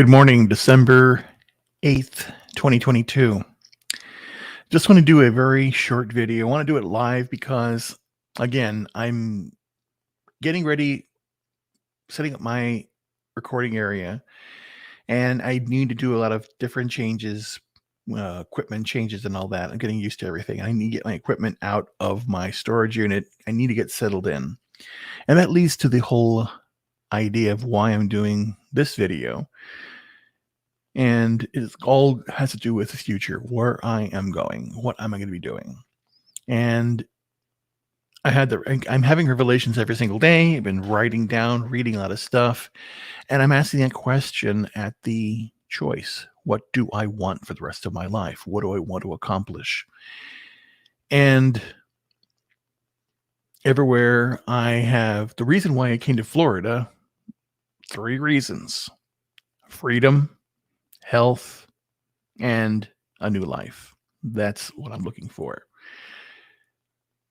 Good morning, December 8th, 2022. Just want to do a very short video. I want to do it live because, again, I'm getting ready, setting up my recording area, and I need to do a lot of different changes, equipment changes, and all that. I'm getting used to everything. I need to get my equipment out of my storage unit. I need to get settled in. And that leads to the whole idea of why I'm doing this video. And it all has to do with the future, where I am going, what am I going to be doing. And I'm having revelations every single day. I've been writing down, reading a lot of stuff, and I'm asking that question at the choice. What do I want for the rest of my life? What do I want to accomplish? And everywhere the reason why I came to Florida, 3 reasons: freedom, health, and a new life. That's what I'm looking for.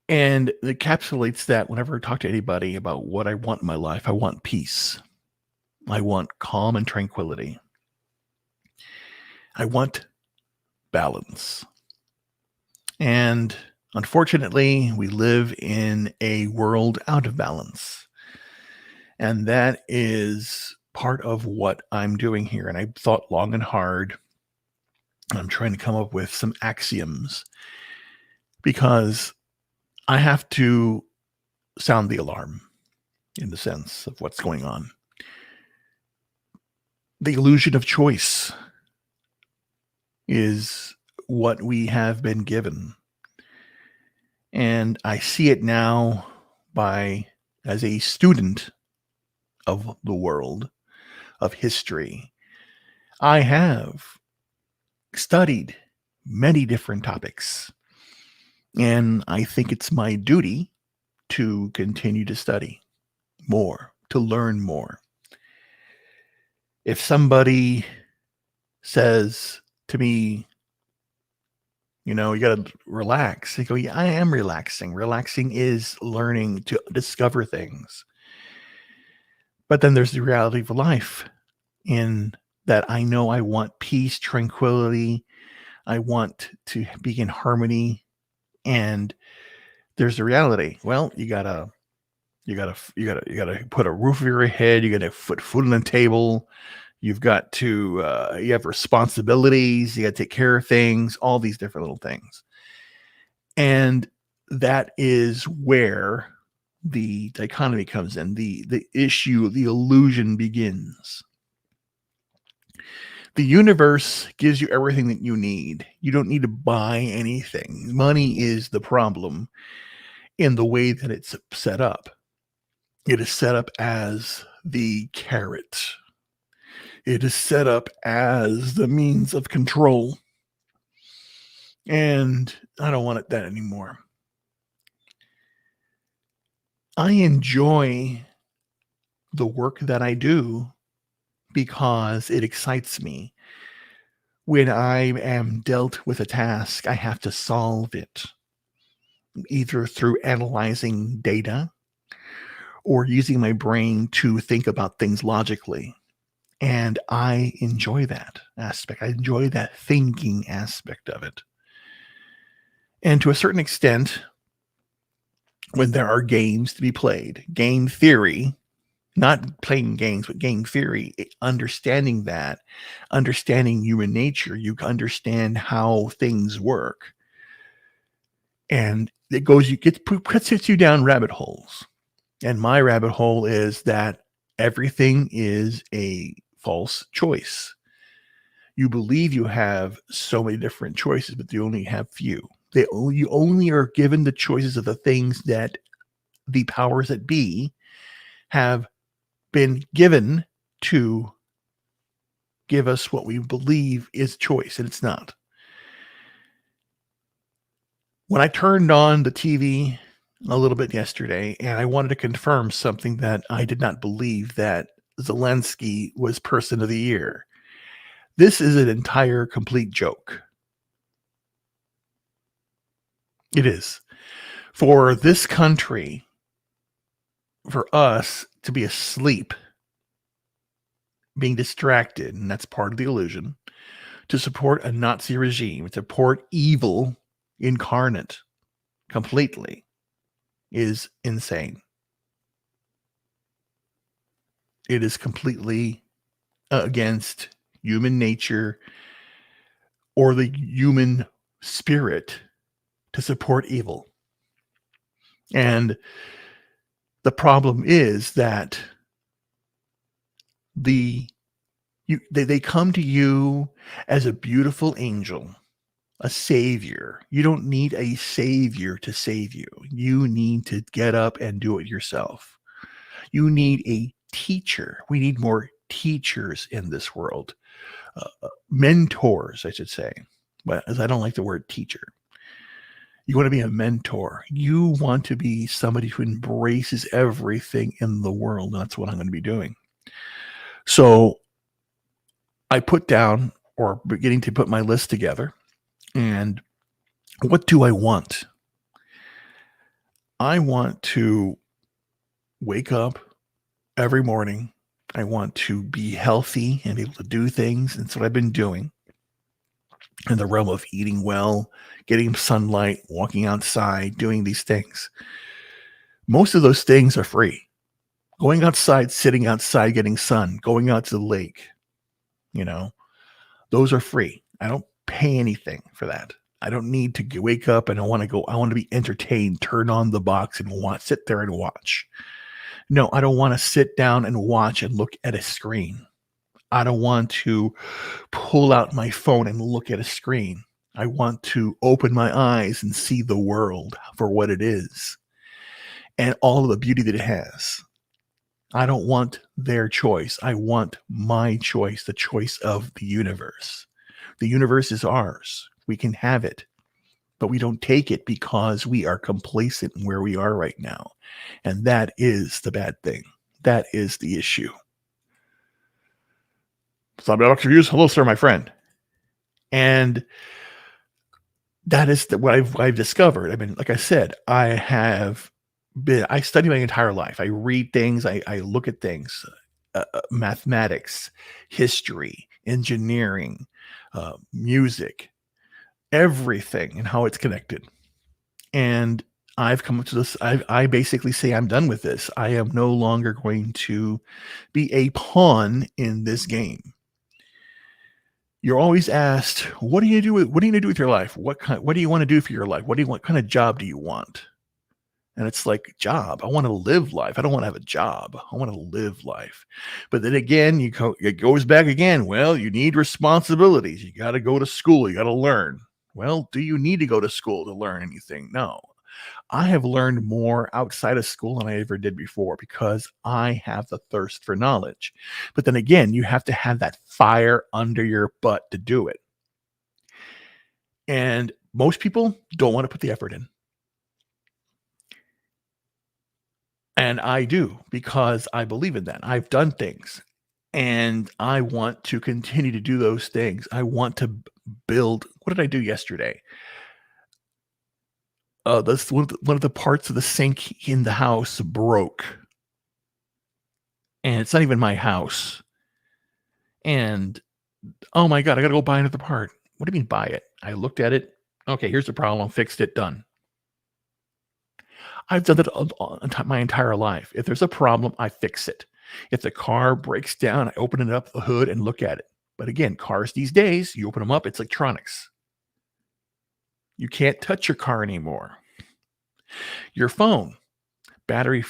And it encapsulates that whenever I talk to anybody about what I want in my life. I want peace. I want calm and tranquility. I want balance. And unfortunately, we live in a world out of balance. And that is part of what I'm doing here. And I thought long and hard. I'm trying to come up with some axioms because I have to sound the alarm in the sense of what's going on. The illusion of choice is what we have been given. And I see it now as a student of the world, of history. I have studied many different topics. And I think it's my duty to continue to study more, to learn more. If somebody says to me, you got to relax, I go, yeah, I am relaxing. Relaxing is learning to discover things. But then there's the reality of life in that I know I want peace, tranquility. I want to be in harmony. And there's the reality. Well, you gotta put a roof over your head. You gotta put food on the table. You've got to you have responsibilities. You gotta take care of things. All these different little things, and that is where the dichotomy comes in. The issue, the illusion begins. The universe gives you everything that you need. You don't need to buy anything. Money is the problem in the way that it's set up. It is set up as the carrot. It is set up as the means of control. And I don't want that anymore. I enjoy the work that I do because it excites me. When I am dealt with a task, I have to solve it, either through analyzing data or using my brain to think about things logically. And I enjoy that aspect. I enjoy that thinking aspect of it. And to a certain extent, when there are games to be played, game theory, not playing games, but game theory, understanding human nature, you understand how things work. And it puts you down rabbit holes. And my rabbit hole is that everything is a false choice. You believe you have so many different choices, but you only have few. You only are given the choices of the things that the powers that be have been given to give us what we believe is choice, and it's not. When I turned on the TV a little bit yesterday, and I wanted to confirm something that I did not believe, that Zelensky was Person of the Year. This is an entire complete joke. It is. For this country, for us to be asleep being distracted, and that's part of the illusion, to support a Nazi regime, to support evil incarnate completely is insane. It is completely against human nature or the human spirit to support evil. And the problem is that they come to you as a beautiful angel, a savior. You don't need a savior to save you. You need to get up and do it yourself. You need a teacher. We need more teachers in this world. Mentors, I should say. But as I don't like the word teacher. You want to be a mentor. You want to be somebody who embraces everything in the world. And that's what I'm going to be doing. So I put down, or beginning to put my list together. And what do I want? I want to wake up every morning. I want to be healthy and be able to do things. And that's what I've been doing in the realm of eating well, getting sunlight, walking outside, doing these things. Most of those things are free. Going outside, sitting outside, getting sun, going out to the lake, those are free. I don't pay anything for that. I don't need to wake up and I want to be entertained, turn on the box and sit there and watch. No, I don't want to sit down and watch and look at a screen. I don't want to pull out my phone and look at a screen. I want to open my eyes and see the world for what it is and all of the beauty that it has. I don't want their choice. I want my choice, the choice of the universe. The universe is ours. We can have it, but we don't take it because we are complacent in where we are right now. And that is the bad thing. That is the issue. So I'm Dr. Hughes. Hello, sir, my friend. And that is what I've discovered. I mean, like I said, I study my entire life. I read things. I look at things, mathematics, history, engineering, music, everything and how it's connected. And I've come up to this. I basically say I'm done with this. I am no longer going to be a pawn in this game. You're always asked, what are you going to do with your life? What do you want to do for your life? What kind of job do you want? And it's like, job. I want to live life. I don't want to have a job. I want to live life. But then again, it goes back again. Well, you need responsibilities. You got to go to school. You got to learn. Well, do you need to go to school to learn anything? No. I have learned more outside of school than I ever did before because I have the thirst for knowledge. But then again, you have to have that fire under your butt to do it. And most people don't want to put the effort in. And I do because I believe in that. I've done things and I want to continue to do those things. I want to build. What did I do yesterday? That's one of the parts of the sink in the house broke. And it's not even my house. And oh my God, I got to go buy another part. What do you mean buy it? I looked at it. Okay, here's the problem. Fixed it. Done. I've done that my entire life. If there's a problem, I fix it. If the car breaks down, I open it up, the hood, and look at it. But again, cars these days, you open them up, it's electronics. You can't touch your car anymore. Your phone, battery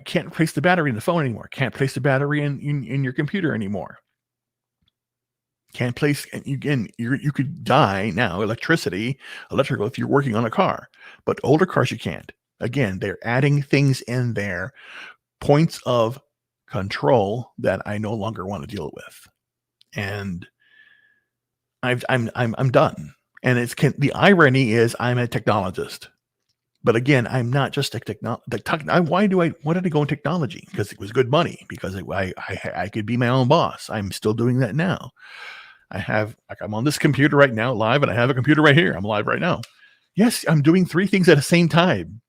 can't place the battery in the phone anymore. Can't place the battery in your computer anymore. Can't place, again, you could die now, electrical, if you're working on a car. But older cars, you can't. Again, they're adding things in there, points of control that I no longer want to deal with. And I'm done. And the irony is I'm a technologist. But again, I'm not just a why did I go in technology? Because it was good money, because I could be my own boss. I'm still doing that now. I'm on this computer right now live, and I have a computer right here. I'm live right now. Yes, I'm doing 3 things at the same time.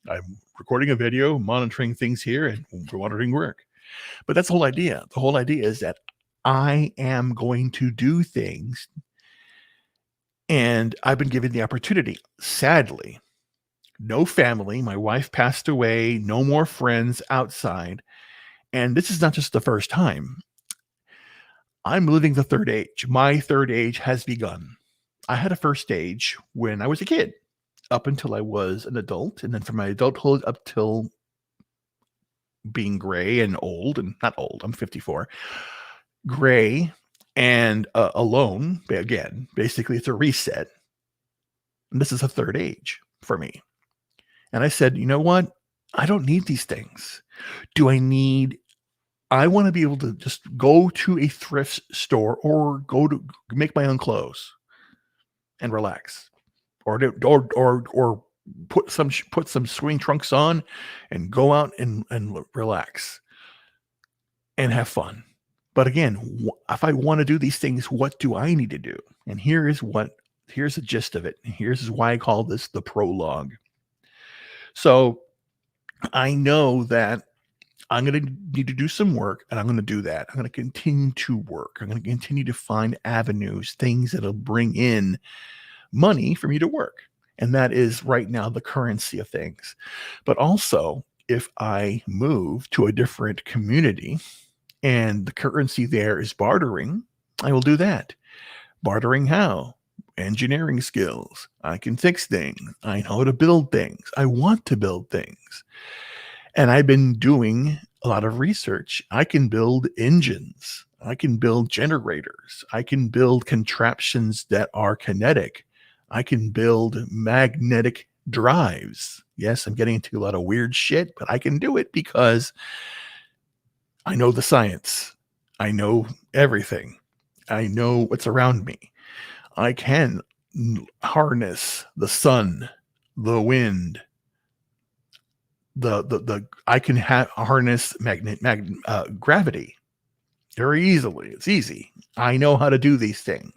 I'm recording a video, monitoring things here, and monitoring work. But that's the whole idea. The whole idea is that I am going to do things, and I've been given the opportunity. Sadly, no family. My wife passed away, no more friends outside. And this is not just the first time. I'm living the third age. My third age has begun. I had a first stage when I was a kid, up until I was an adult, and then from my adulthood up till being gray and old, and not old, I'm 54, gray and alone. Again, basically, it's a reset. And this is a third age for me. And I said, you know what? I don't need these things. Do I need I want to be able to just go to a thrift store or go to make my own clothes and relax, or put some swing trunks on and go out and relax and have fun. But again, if I want to do these things, what do I need to do? And here's the gist of it. Here's why I call this the prologue. So I know that I'm going to need to do some work, and I'm going to do that. I'm going to continue to work. I'm going to continue to find avenues, things that'll bring in money for me to work. And that is right now the currency of things. But also, if I move to a different community and the currency there is bartering, I will do that. Bartering how? Engineering skills. I can fix things. I know how to build things. I want to build things. And I've been doing a lot of research. I can build engines. I can build generators. I can build contraptions that are kinetic. I can build magnetic drives. Yes, I'm getting into a lot of weird shit, but I can do it because I know the science. I know everything. I know what's around me. I can harness the sun, the wind, the I can harness gravity very easily. It's easy. I know how to do these things.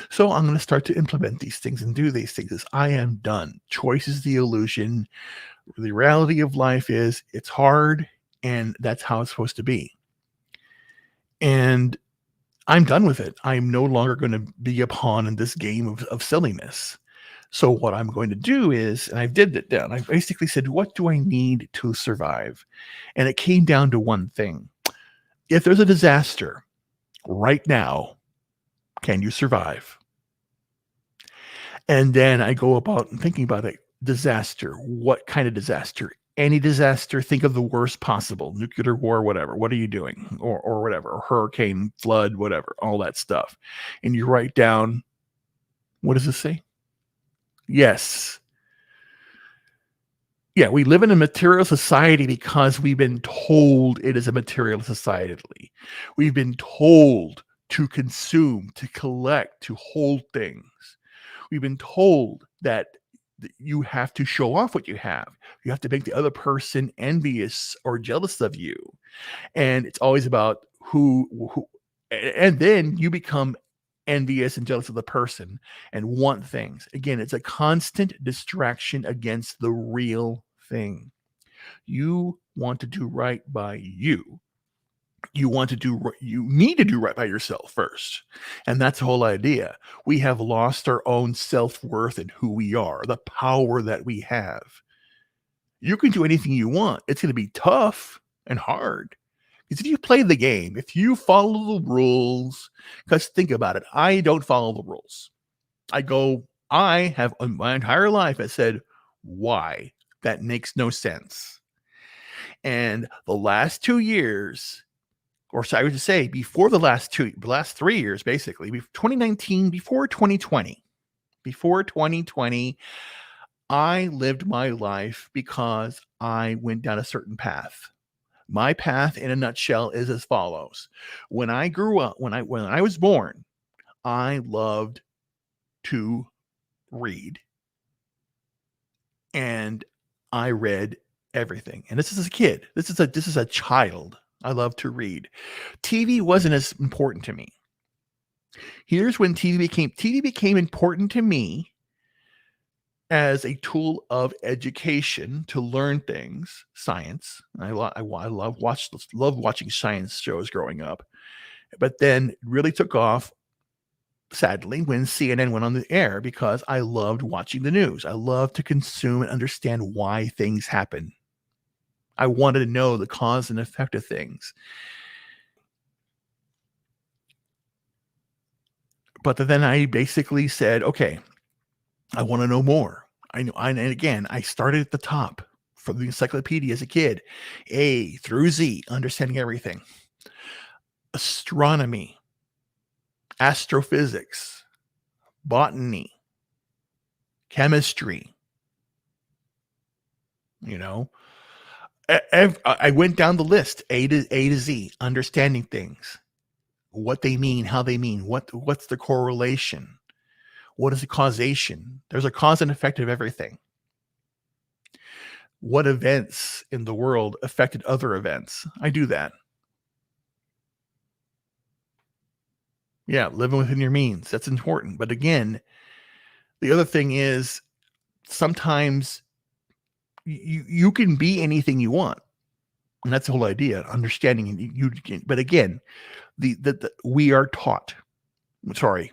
So I'm going to start to implement these things and do these things as I am done. Choice is the illusion. The reality of life is it's hard, and that's how it's supposed to be. And I'm done with it. I'm no longer going to be a pawn in this game of silliness. So what I'm going to do is, and I did it down, I basically said, what do I need to survive? And it came down to one thing. If there's a disaster right now, can you survive? And then I go about thinking about it. Disaster. What kind of disaster? Any disaster. Think of the worst possible. Nuclear war, whatever. What are you doing? Or whatever. Or hurricane, flood, whatever. All that stuff. And you write down, what does it say? Yes. Yeah, we live in a material society because we've been told it is a material society. We've been told to consume, to collect, to hold things. We've been told that you have to show off what you have. You have to make the other person envious or jealous of you. And it's always about who and then you become envious and jealous of the person and want things. Again, it's a constant distraction against the real thing. You want to do right by you. You need to do right by yourself first. And that's the whole idea. We have lost our own self-worth and who we are, the power that we have. You can do anything you want. It's going to be tough and hard. Because if you play the game, if you follow the rules, because think about it, I don't follow the rules. I have my entire life, I said, why? That makes no sense. And the last 2 years, or so I would say before the last 3 years, basically, 2019, before 2020, I lived my life because I went down a certain path. My path in a nutshell is as follows. When I grew up, when I was born, I loved to read. And I read everything. And this is a kid. This is a child. I love to read. TV wasn't as important to me. Here's when TV became important to me as a tool of education to learn things, science. I love watching science shows growing up, but then it really took off, sadly, when CNN went on the air because I loved watching the news. I love to consume and understand why things happen. I wanted to know the cause and effect of things. But then I basically said, okay, I want to know more. And again, I started at the top from the encyclopedia as a kid, A through Z, understanding everything. Astronomy, astrophysics, botany, chemistry, you know. I went down the list, A to Z, understanding things, what they mean, how they mean, what's the correlation, what is the causation? There's a cause and effect of everything. What events in the world affected other events? I do that. Yeah, living within your means. That's important. But again, the other thing is sometimes you can be anything you want. And that's the whole idea, understanding but again, we are taught. Sorry.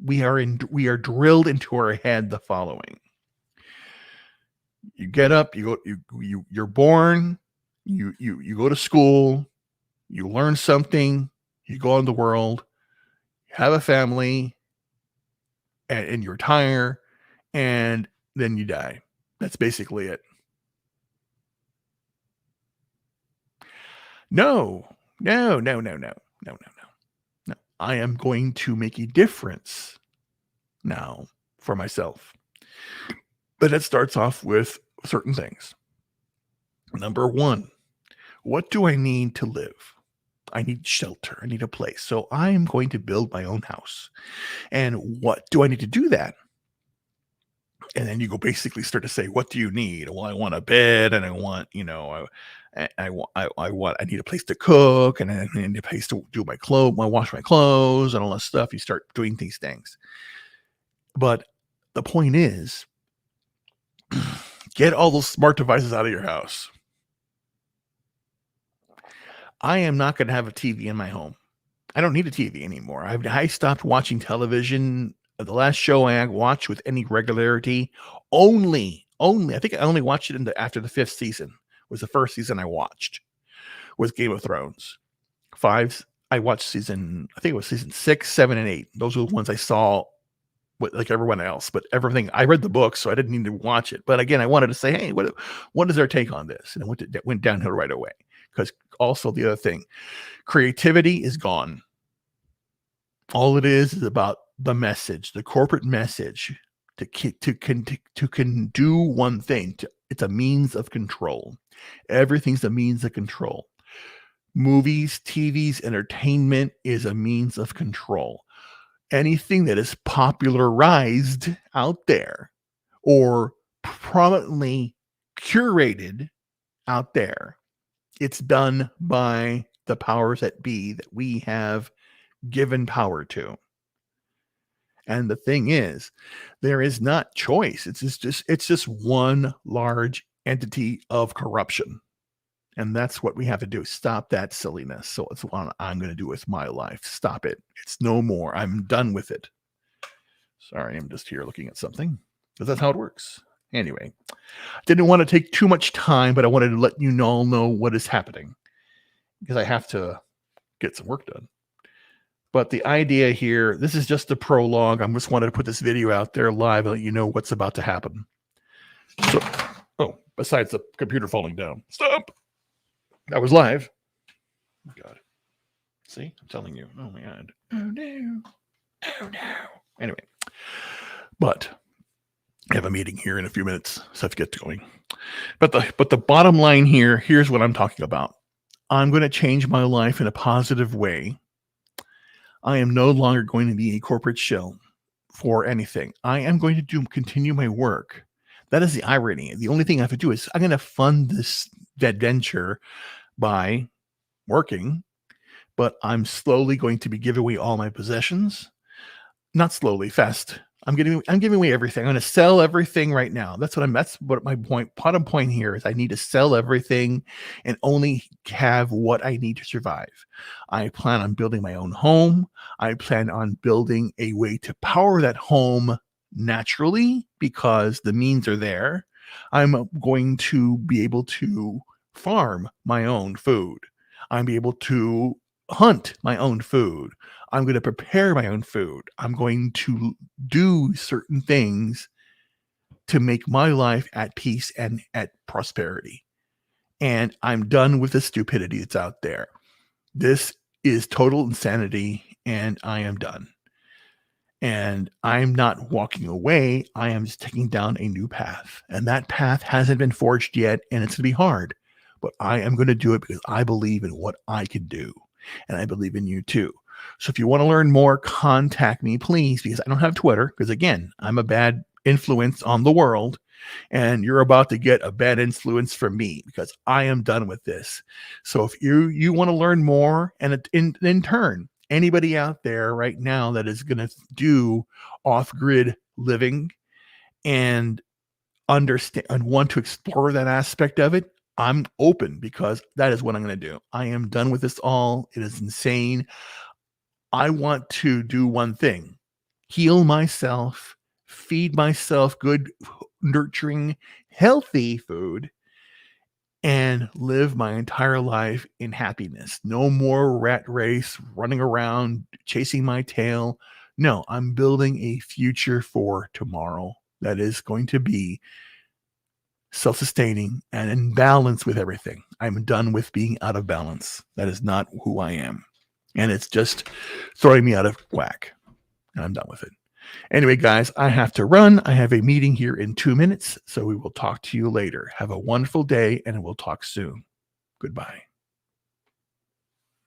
We are drilled into our head the following. You get up, you're born, you go to school, you learn something, you go in the world, you have a family, and you retire, and then you die. That's basically it. No. I am going to make a difference now for myself. But it starts off with certain things. Number one, what do I need to live? I need shelter. I need a place. So I am going to build my own house. And what do I need to do that? And then you go basically start to say, what do you need? Well, I want a bed, and I want, I need a place to cook, and I need a place to do wash my clothes, and all that stuff. You start doing these things. But the point is, get all those smart devices out of your house. I am not going to have a TV in my home. I don't need a TV anymore. I stopped watching television. The last show I watched with any regularity, I think I only watched it after the 5th season. Was the first season I watched was Game of Thrones. 5, I watched season 6, 7, and 8. Those were the ones I saw like everyone else. But everything, I read the book, so I didn't need to watch it. But again, I wanted to say, hey, what is their take on this? And it went downhill right away. Because also the other thing, creativity is gone. All it is about the message, the corporate message to do one thing. It's a means of control. Everything's a means of control. Movies, TVs, entertainment is a means of control. Anything that is popularized out there or prominently curated out there, it's done by the powers that be that we have given power to. And the thing is, there is not choice. It's just one large entity of corruption. And that's what we have to do. Stop that silliness. So it's what I'm going to do with my life. Stop it. It's no more. I'm done with it. Sorry, I'm just here looking at something because that's how it works. Anyway, didn't want to take too much time, but I wanted to let you all know what is happening because I have to get some work done. But the idea here, this is just the prologue. I just wanted to put this video out there live and let you know what's about to happen. So, besides the computer falling down. Stop! That was live. Oh, God. See? I'm telling you. Oh, my God. Oh, no. Oh, no. Anyway. But I have a meeting here in a few minutes, so I have to get going. But the bottom line here, here's what I'm talking about. I'm going to change my life in a positive way. I am no longer going to be a corporate shell for anything. I am going to continue my work. That is the irony. The only thing I have to do is I'm going to fund this adventure by working, but I'm slowly going to be giving away all my possessions. Not slowly, fast. I'm giving away everything. I'm gonna sell everything right now. That's what my point part of point here is I need to sell everything and only have what I need to survive. I plan on building my own home. I plan on building a way to power that home naturally because the means are there. I'm going to be able to farm my own food. I'm be able to hunt my own food. I'm going to prepare my own food. I'm going to do certain things to make my life at peace and at prosperity. And I'm done with the stupidity that's out there. This is total insanity, and I am done. And I'm not walking away. I am just taking down a new path. And that path hasn't been forged yet, and it's going to be hard. But I am going to do it because I believe in what I can do. And I believe in you too. So if you want to learn more, contact me, please, because I don't have Twitter. Because again, I'm a bad influence on the world. And you're about to get a bad influence from me because I am done with this. So if you want to learn more, and in turn, anybody out there right now that is going to do off-grid living and understand and want to explore that aspect of it, I'm open because that is what I'm going to do. I am done with this all. It is insane. I want to do one thing: heal myself, feed myself good, nurturing, healthy food, and live my entire life in happiness. No more rat race, running around, chasing my tail. No, I'm building a future for tomorrow that is going to be self-sustaining and in balance with everything. I'm done with being out of balance. That is not who I am. And it's just throwing me out of whack. And I'm done with it. Anyway, guys, I have to run. I have a meeting here in 2 minutes, so we will talk to you later. Have a wonderful day, and we'll talk soon. Goodbye.